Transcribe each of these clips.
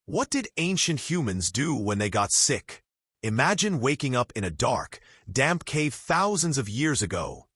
What did ancient humans do when they got sick? Imagine waking up in a dark, damp cave thousands of years ago,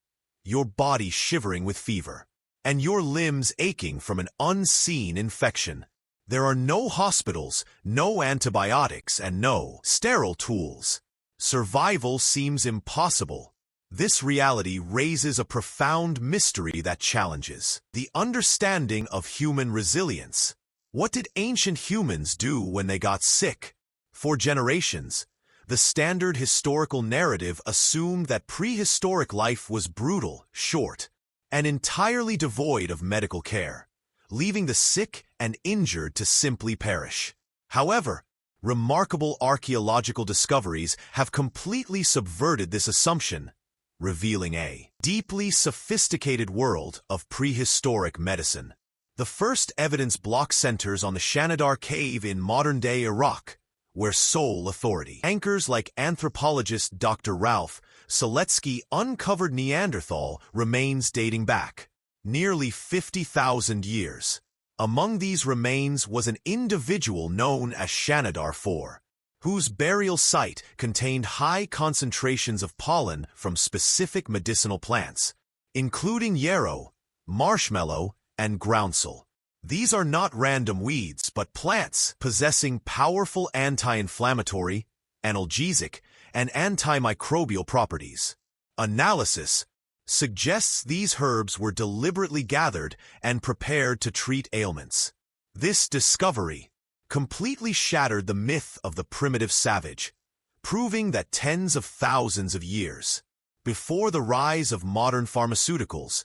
your body shivering with fever, and your limbs aching from an unseen infection. There are no hospitals, no antibiotics, and no sterile tools. Survival seems impossible. This reality raises a profound mystery that challenges the understanding of human resilience. What did ancient humans do when they got sick? For generations, the standard historical narrative assumed that prehistoric life was brutal, short, and entirely devoid of medical care, leaving the sick and injured to simply perish. However, remarkable archaeological discoveries have completely subverted this assumption, revealing a deeply sophisticated world of prehistoric medicine. The first evidence block centers on the Shanidar cave in modern-day Iraq, where sole authority anchors like anthropologist Dr. Ralph Solecki uncovered Neanderthal remains dating back nearly 50,000 years. Among these remains was an individual known as Shanidar IV, whose burial site contained high concentrations of pollen from specific medicinal plants, including yarrow, marshmallow, and groundsel. These are not random weeds, but plants possessing powerful anti-inflammatory, analgesic, and antimicrobial properties. Analysis suggests these herbs were deliberately gathered and prepared to treat ailments. This discovery completely shattered the myth of the primitive savage, proving that tens of thousands of years before the rise of modern pharmaceuticals,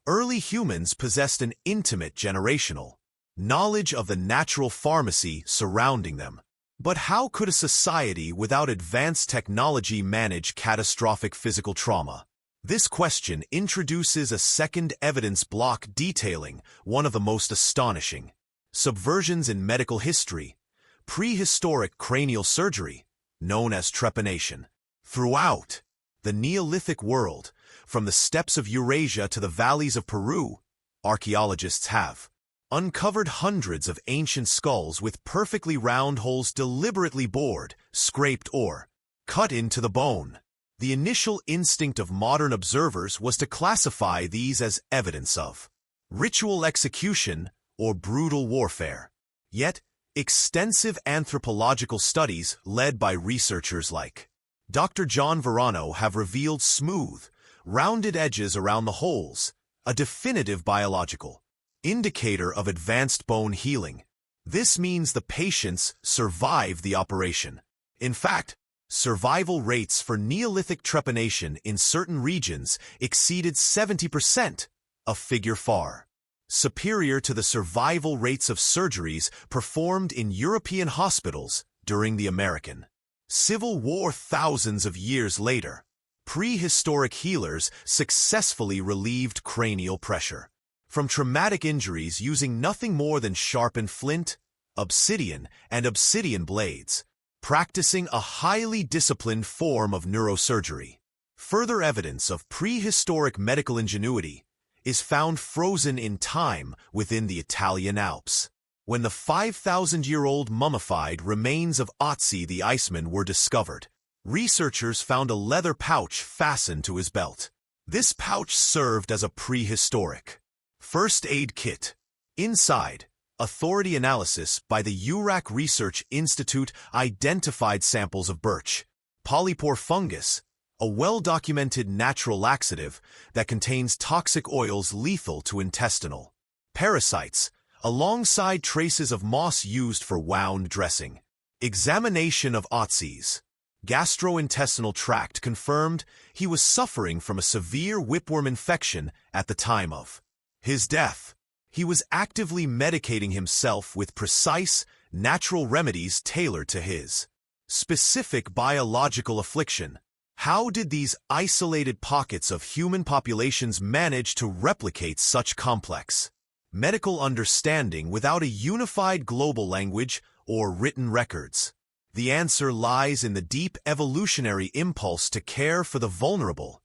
early humans possessed an intimate generational knowledge of the natural pharmacy surrounding them. But how could a society without advanced technology manage catastrophic physical trauma? This question introduces a second evidence block detailing one of the most astonishing subversions in medical history: prehistoric cranial surgery, known as trepanation. Throughout the Neolithic world, from the steppes of Eurasia to the valleys of Peru, archaeologists have uncovered hundreds of ancient skulls with perfectly round holes deliberately bored, scraped, or cut into the bone. The initial instinct of modern observers was to classify these as evidence of ritual execution or brutal warfare. Yet, extensive anthropological studies led by researchers like Dr. John Verano have revealed smooth, rounded edges around the holes, a definitive biological indicator of advanced bone healing. This means the patients survived the operation. In fact, survival rates for Neolithic trepanation in certain regions exceeded 70%, a figure far superior to the survival rates of surgeries performed in European hospitals during the American Civil War. Thousands of years later, prehistoric healers successfully relieved cranial pressure from traumatic injuries using nothing more than sharpened flint, obsidian, and obsidian blades, practicing a highly disciplined form of neurosurgery. Further evidence of prehistoric medical ingenuity is found frozen in time within the Italian Alps, when the 5,000-year-old mummified remains of Otzi the Iceman were discovered. Researchers found a leather pouch fastened to his belt. This pouch served as a prehistoric first aid kit. Inside, authority analysis by the URAC Research Institute identified samples of birch polypore fungus, a well-documented natural laxative that contains toxic oils lethal to intestinal parasites, alongside traces of moss used for wound dressing. Examination of Otzi's gastrointestinal tract confirmed he was suffering from a severe whipworm infection at the time of his death. He was actively medicating himself with precise, natural remedies tailored to his specific biological affliction. How did these isolated pockets of human populations manage to replicate such complex medical understanding without a unified global language or written records? The answer lies in the deep evolutionary impulse to care for the vulnerable,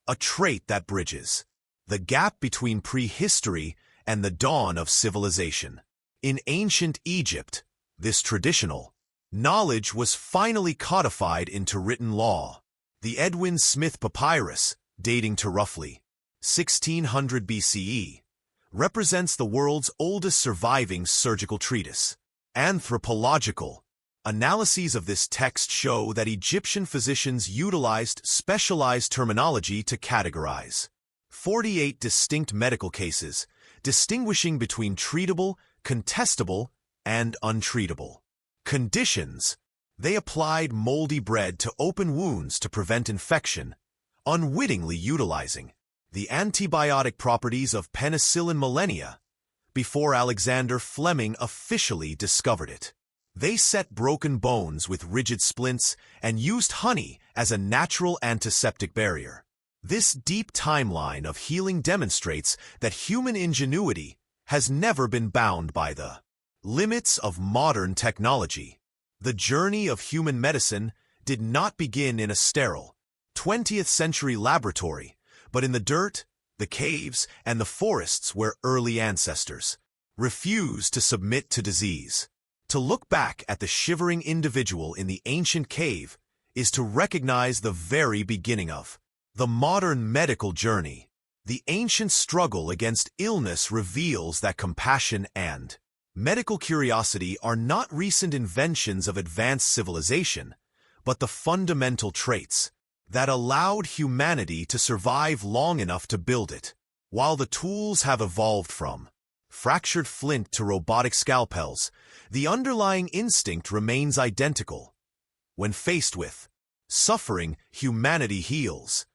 a trait that bridges the gap between prehistory and the dawn of civilization. In ancient Egypt, This traditional knowledge was finally codified into written law. The Edwin Smith Papyrus, dating to roughly 1600 BCE, represents the world's oldest surviving surgical treatise. Anthropological analyses of this text show that Egyptian physicians utilized specialized terminology to categorize 48 distinct medical cases, distinguishing between treatable, contestable, and untreatable conditions. They applied moldy bread to open wounds to prevent infection, unwittingly utilizing the antibiotic properties of penicillin millennia before Alexander Fleming officially discovered it. They set broken bones with rigid splints and used honey as a natural antiseptic barrier. This deep timeline of healing demonstrates that human ingenuity has never been bound by the limits of modern technology. The journey of human medicine did not begin in a sterile 20th century laboratory, but in the dirt, the caves, and the forests where early ancestors refused to submit to disease. To look back at the shivering individual in the ancient cave is to recognize the very beginning of the modern medical journey. The ancient struggle against illness reveals that compassion and medical curiosity are not recent inventions of advanced civilization, but the fundamental traits that allowed humanity to survive long enough to build it. While the tools have evolved from fractured flint to robotic scalpels, the underlying instinct remains identical. When faced with suffering, humanity heals.